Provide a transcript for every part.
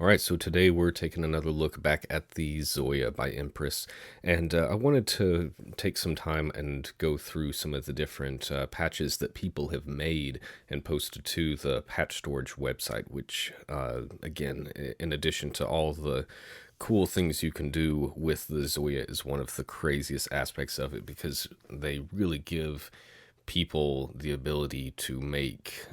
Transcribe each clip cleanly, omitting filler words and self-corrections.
All right, so today we're taking another look back at the Zoya by Empress, and I wanted to take some time and go through some of the different patches that people have made and posted to the Patchstorage website, which, again, in addition to all the cool things you can do with the Zoya, is one of the craziest aspects of it because they really give people the ability to make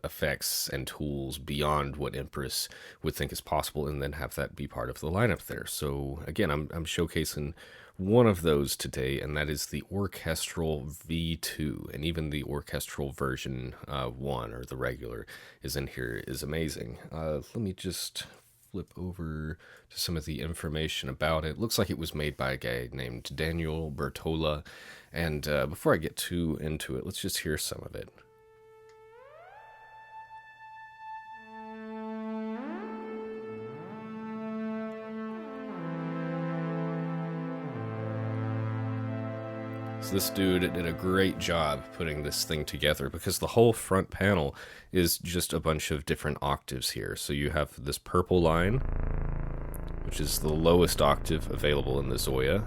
effects and tools beyond what Empress would think is possible, and then have that be part of the lineup there. So again, I'm showcasing one of those today, and that is the Orchestral V2, and even the Orchestral version 1, or the regular, is in here, is amazing. Let me just flip over to some of the information about it. Looks like it was made by a guy named Daniel Bertola. And before I get too into it, let's just hear some of it. So this dude did a great job putting this thing together because the whole front panel is just a bunch of different octaves here. So you have this purple line, which is the lowest octave available in the Zoya.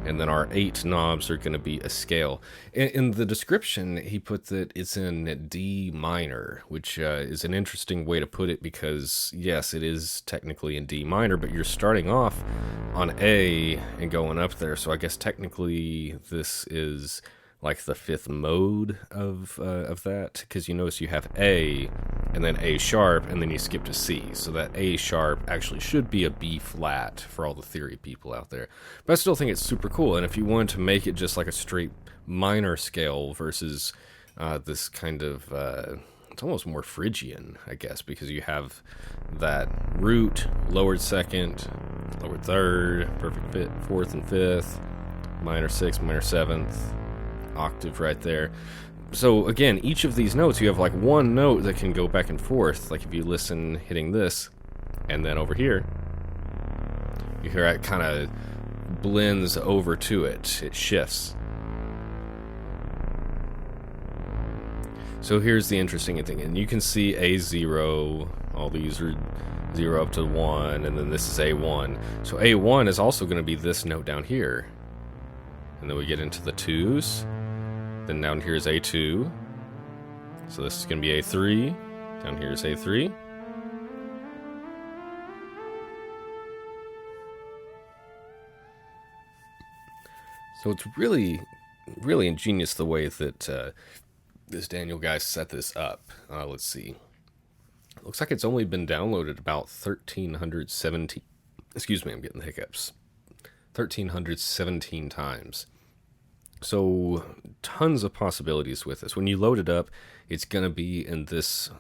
And then our 8 knobs are going to be a scale. In the description, he put that it's in D minor, which is an interesting way to put it because, yes, it is technically in D minor, but you're starting off on A and going up there. So I guess technically this is like the 5th mode of that, because you notice you have A and then A sharp, and then you skip to C. So that A sharp actually should be a B flat for all the theory people out there. But I still think it's super cool. And if you wanted to make it just like a straight minor scale versus this kind of it's almost more Phrygian, I guess, because you have that root, lowered 2nd, lowered 3rd, perfect fit, 4th and 5th, minor 6th, minor 7th, octave right there. So again, each of these notes, you have like one note that can go back and forth. Like if you listen hitting this, and then over here, you hear it kind of blends over to it. It shifts. So here's the interesting thing, and you can see A0, all these are 0 up to 1, and then this is A1. So A1 is also going to be this note down here. And then we get into the 2s. Then down here is A2. So this is going to be A3. Down here is A3. So it's really, really ingenious the way that this Daniel guy set this up. Let's see. Looks like it's only been downloaded about 1,317. Excuse me, I'm getting the hiccups. 1,317 times. So tons of possibilities with this. When you load it up, it's going to be in this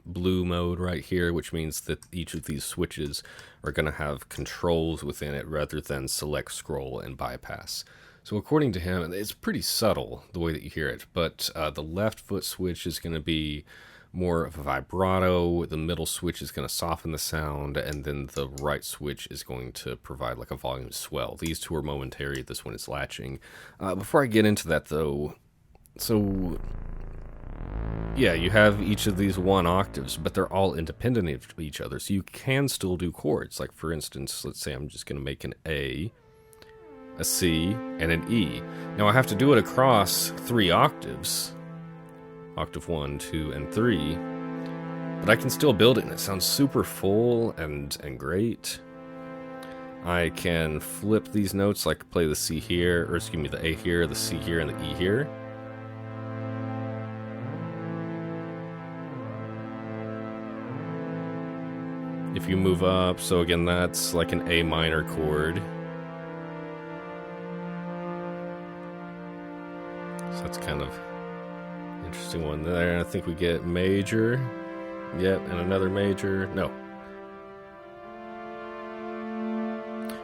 blue mode right here, which means that each of these switches are going to have controls within it rather than select, scroll, and bypass. So according to him, it's pretty subtle the way that you hear it, but the left foot switch is going to be more of a vibrato, the middle switch is going to soften the sound, and then the right switch is going to provide like a volume swell. These two are momentary, this one is latching. Before I get into that though, so yeah, you have each of these 1 octaves, but they're all independent of each other, so you can still do chords. Like for instance, let's say I'm just going to make an A, a C, and an E. Now I have to do it across 3 octaves. Octave 1, 2, and 3, but I can still build it, and it sounds super full and great. I can flip these notes, like play the C here, or excuse me, the A here, the C here, and the E here. If you move up, so again, that's like an A minor chord. So that's kind of interesting one there. I think we get major. Yep, and another major. No.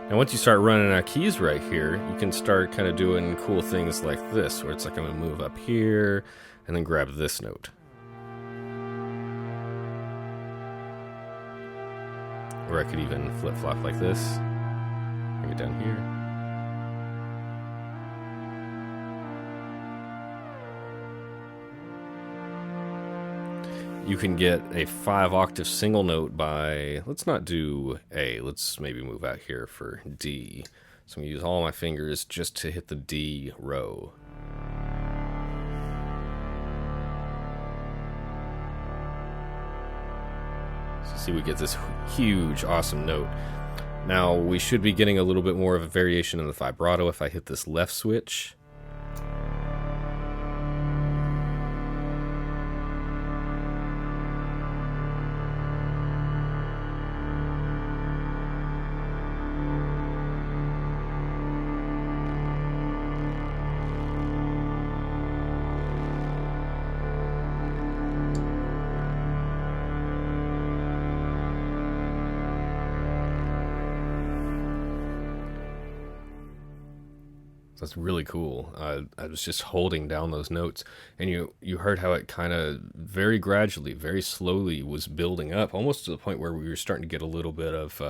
Now once you start running out of keys right here, you can start kind of doing cool things like this, where it's like I'm going to move up here and then grab this note. Or I could even flip-flop like this. Bring it down here. You can get a 5-octave single note by, let's not do A, let's maybe move out here for D. So I'm going to use all my fingers just to hit the D row. So see, we get this huge, awesome note. Now, we should be getting a little bit more of a variation in the vibrato if I hit this left switch. That's really cool. I was just holding down those notes, and you heard how it kind of very gradually, very slowly was building up, almost to the point where we were starting to get a little bit of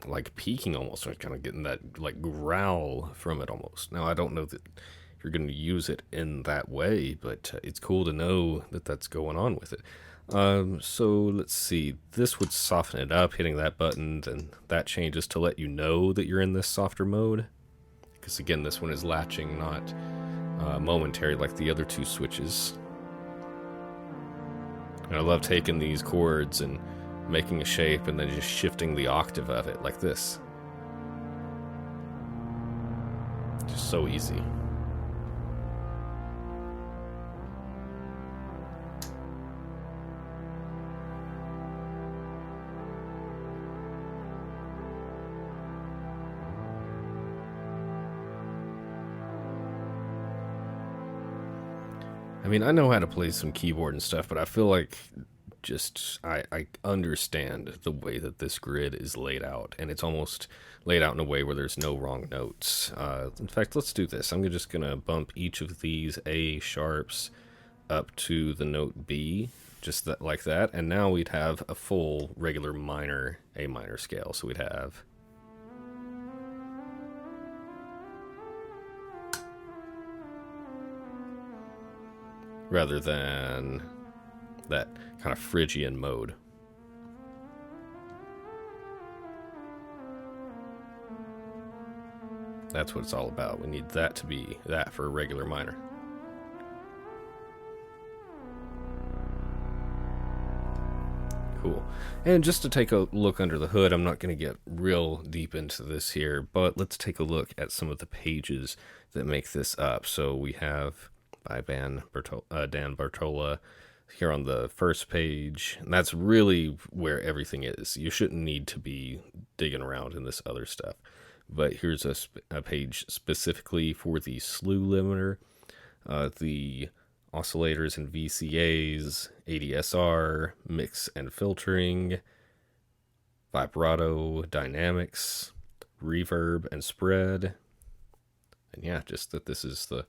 like peaking almost, kind of getting that like growl from it almost. Now I don't know that you're going to use it in that way, but it's cool to know that that's going on with it. So let's see, this would soften it up, hitting that button, then that changes to let you know that you're in this softer mode. Because again, this one is latching, not momentary like the other two switches. And I love taking these chords and making a shape and then just shifting the octave of it like this. Just so easy. I mean, I know how to play some keyboard and stuff, but I feel like just I understand the way that this grid is laid out, and it's almost laid out in a way where there's no wrong notes. In fact, let's do this. I'm just going to bump each of these A sharps up to the note B, just that, like that, and now we'd have a full regular minor A minor scale. So we'd have... rather than that kind of Phrygian mode. That's what it's all about. We need that to be that for a regular minor. Cool. And just to take a look under the hood, I'm not going to get real deep into this here, but let's take a look at some of the pages that make this up. So we have by Dan Bartola here on the first page, and that's really where everything is. You shouldn't need to be digging around in this other stuff, but here's a page specifically for the slew limiter, the oscillators and VCAs, ADSR, mix and filtering, vibrato, dynamics, reverb and spread, and yeah, just that this is the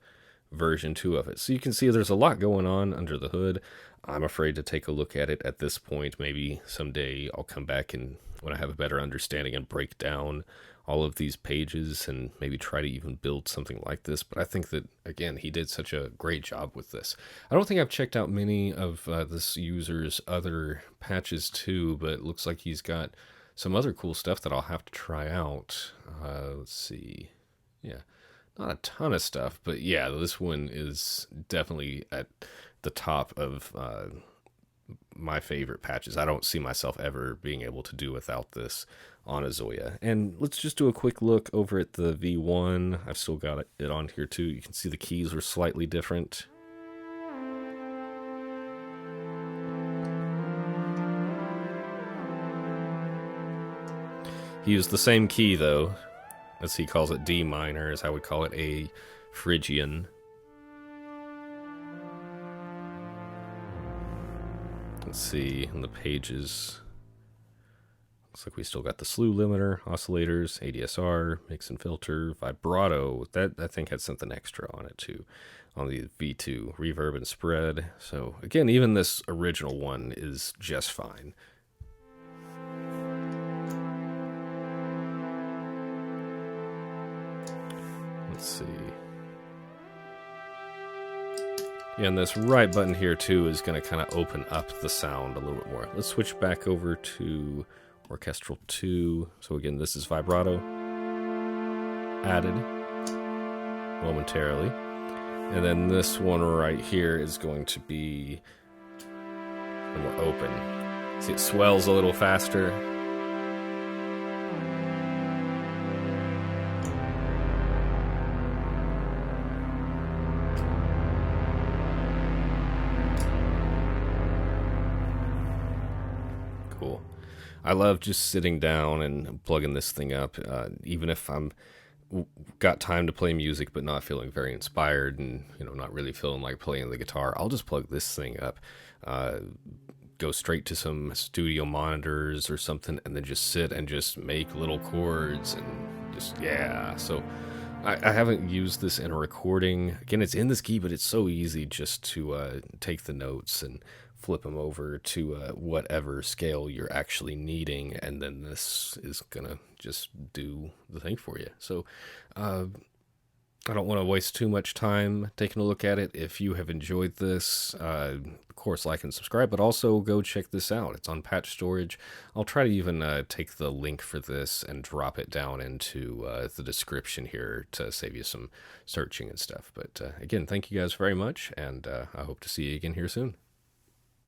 version 2 of it. So you can see there's a lot going on under the hood. I'm afraid to take a look at it at this point. Maybe someday I'll come back and when I have a better understanding and break down all of these pages and maybe try to even build something like this. But I think that, again, he did such a great job with this. I don't think I've checked out many of this user's other patches too, but it looks like he's got some other cool stuff that I'll have to try out. Let's see. Yeah. Not a ton of stuff, but yeah, this one is definitely at the top of my favorite patches. I don't see myself ever being able to do without this on a Zoya. And let's just do a quick look over at the V1. I've still got it on here too. You can see the keys are slightly different. He used the same key though. As he calls it, D minor, as I would call it A Phrygian. Let's see, in the pages, looks like we still got the slew limiter, oscillators, ADSR, mix and filter, vibrato. That I think had something extra on it too, on the V2, reverb and spread. So again, even this original one is just fine. Let's see. Yeah, and this right button here too is going to kind of open up the sound a little bit more. Let's switch back over to Orchestral 2. So again, this is vibrato added momentarily. And then this one right here is going to be more open. See, it swells a little faster. Cool. I love just sitting down and plugging this thing up, even if I'm got time to play music but not feeling very inspired and not really feeling like playing the guitar. I'll just plug this thing up, go straight to some studio monitors or something, and then just sit and just make little chords and just so I haven't used this in a recording. Again, it's in this key, but it's so easy just to take the notes and flip them over to whatever scale you're actually needing, and then this is gonna just do the thing for you. So I don't want to waste too much time taking a look at it. If you have enjoyed this, of course, like and subscribe, but also go check this out. It's on Patchstorage. I'll try to even take the link for this and drop it down into the description here to save you some searching and stuff. But again, thank you guys very much, and I hope to see you again here soon.